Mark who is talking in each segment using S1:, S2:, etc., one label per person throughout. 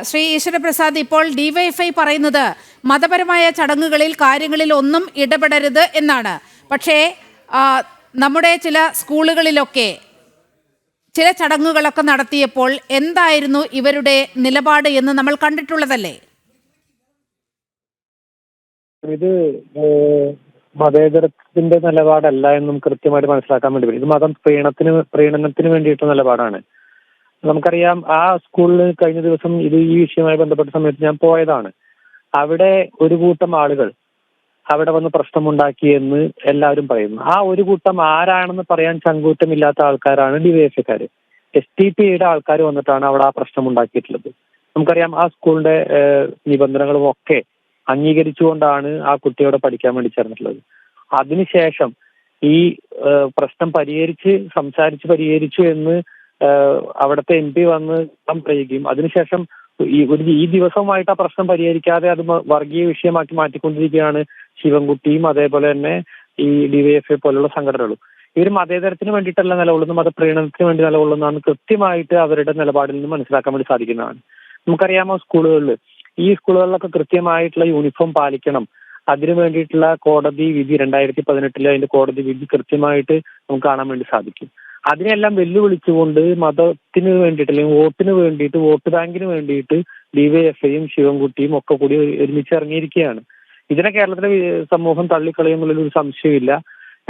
S1: ശ്രീ ഈശ്വരപ്രസാദ്, ഇപ്പോൾ ഡിവൈഎഫ്ഐ പറയുന്നത് മതപരമായ ചടങ്ങുകളിൽ കാര്യങ്ങളിൽ ഒന്നും ഇടപെടരുത് എന്നാണ്. പക്ഷേ നമ്മുടെ ചില സ്കൂളുകളിലൊക്കെ ചില ചടങ്ങുകളൊക്കെ നടത്തിയപ്പോൾ എന്തായിരുന്നു ഇവരുടെ നിലപാട് എന്ന് നമ്മൾ കണ്ടിട്ടുള്ളതല്ലേ?
S2: ഇത് മതേതരത്തിന്റെ നിലപാടല്ല എന്നും കൃത്യമായിട്ട് മനസ്സിലാക്കാൻ വേണ്ടി പറ്റും. ഇത് മതം പ്രീണനത്തിന് വേണ്ടിയിട്ടുള്ള നിലപാടാണ്. നമുക്കറിയാം, ആ സ്കൂളിൽ കഴിഞ്ഞ ദിവസം ഈ വിഷയവുമായി ബന്ധപ്പെട്ട സമയത്ത് ഞാൻ പോയതാണ്. അവിടെ ഒരു കൂട്ടം ആളുകൾ അവിടെ വന്ന് പ്രശ്നമുണ്ടാക്കിയെന്ന് എല്ലാവരും പറയുന്നു. ആ ഒരു കൂട്ടം ആരാണെന്ന് പറയാൻ ചങ്കൂറ്റമില്ലാത്ത ആൾക്കാരാണ് ഡിവൈഎഫ്ഐക്കാര്. SDPIയുടെ ആൾക്കാർ വന്നിട്ടാണ് അവിടെ ആ പ്രശ്നം ഉണ്ടാക്കിയിട്ടുള്ളത്. നമുക്കറിയാം, ആ സ്കൂളിന്റെ നിബന്ധനകളും ഒക്കെ അംഗീകരിച്ചുകൊണ്ടാണ് ആ കുട്ടിയോടെ പഠിക്കാൻ വേണ്ടി ചേർന്നിട്ടുള്ളത്. അതിനുശേഷം ഈ പ്രശ്നം സംസാരിച്ച് പരിഹരിച്ചു എന്ന് അവിടുത്തെ MP വന്ന് പറയുകയും അതിനുശേഷം ഈ ദിവസവുമായിട്ട് ആ പ്രശ്നം പരിഹരിക്കാതെ അത് വർഗീയ വിഷയമാക്കി മാറ്റിക്കൊണ്ടിരിക്കുകയാണ് ശിവൻകുട്ടിയും അതേപോലെ തന്നെ ഈ ഡിവൈഎഫ്ഐ പോലുള്ള സംഘടനകളും. ഇവർ മതേതരത്തിന് വേണ്ടിയിട്ടല്ല നിലകൊള്ളുന്നു, മതപ്രീണനത്തിന് വേണ്ടി നിലകൊള്ളുന്നതാണ് കൃത്യമായിട്ട് അവരുടെ നിലപാടിൽ നിന്ന് മനസ്സിലാക്കാൻ വേണ്ടി സാധിക്കുന്നതാണ്. നമുക്കറിയാമോ, ഈ സ്കൂളുകളിലൊക്കെ കൃത്യമായിട്ടുള്ള യൂണിഫോം പാലിക്കണം. അതിനു വേണ്ടിയിട്ടുള്ള കോടതി വിധി 2018 അതിന്റെ കോടതി വിധി കൃത്യമായിട്ട് നമുക്ക് കാണാൻ വേണ്ടി സാധിക്കും. അതിനെല്ലാം വെല്ലുവിളിച്ചുകൊണ്ട് മതത്തിന് വേണ്ടിയിട്ട് അല്ലെങ്കിൽ വോട്ടിന് വേണ്ടിയിട്ട്, വോട്ട് ബാങ്കിന് വേണ്ടിയിട്ട് ഡിവൈഎഫ്ഐയും ശിവൻകുട്ടിയും ഒക്കെ കൂടി ഒരുമിച്ച് ഇറങ്ങിയിരിക്കുകയാണ്. ഇതിനെ കേരളത്തിലെ സമൂഹം തള്ളിക്കളയുന്നുള്ളൊരു സംശയമില്ല.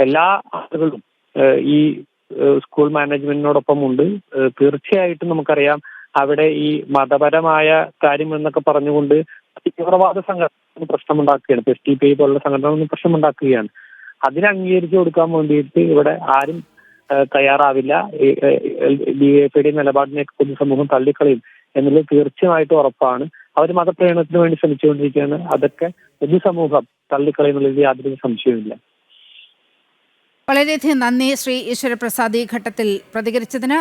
S2: എല്ലാ ആളുകളും ഈ സ്കൂൾ മാനേജ്മെന്റിനോടൊപ്പം ഉണ്ട്. തീർച്ചയായിട്ടും നമുക്കറിയാം, അവിടെ ഈ മതപരമായ കാര്യം എന്നൊക്കെ പറഞ്ഞുകൊണ്ട് തീവ്രവാദ സംഘടന പ്രശ്നമുണ്ടാക്കുകയാണ്. SDPI പോലുള്ള സംഘടന പ്രശ്നമുണ്ടാക്കുകയാണ്. അതിനെ അംഗീകരിച്ചു കൊടുക്കാൻ വേണ്ടിയിട്ട് ഇവിടെ ആരും തയ്യാറാവില്ല. ഡിവൈഎഫ്ഐയുടെ നിലപാടിനെ പൊതുസമൂഹം തള്ളിക്കളയും എന്നുള്ളത് തീർച്ചയായിട്ടും ഉറപ്പാണ്. അവർ മതപ്രേരണത്തിന് വേണ്ടി ശ്രമിച്ചുകൊണ്ടിരിക്കുകയാണ്. അതൊക്കെ പൊതുസമൂഹം തള്ളിക്കളയുന്നുള്ളതിൽ യാതൊരു സംശയവുമില്ല.
S1: വളരെയധികം നന്ദി ശ്രീ ഈശ്വരപ്രസാദ് ഈ ഘട്ടത്തിൽ പ്രതികരിച്ചതിന്.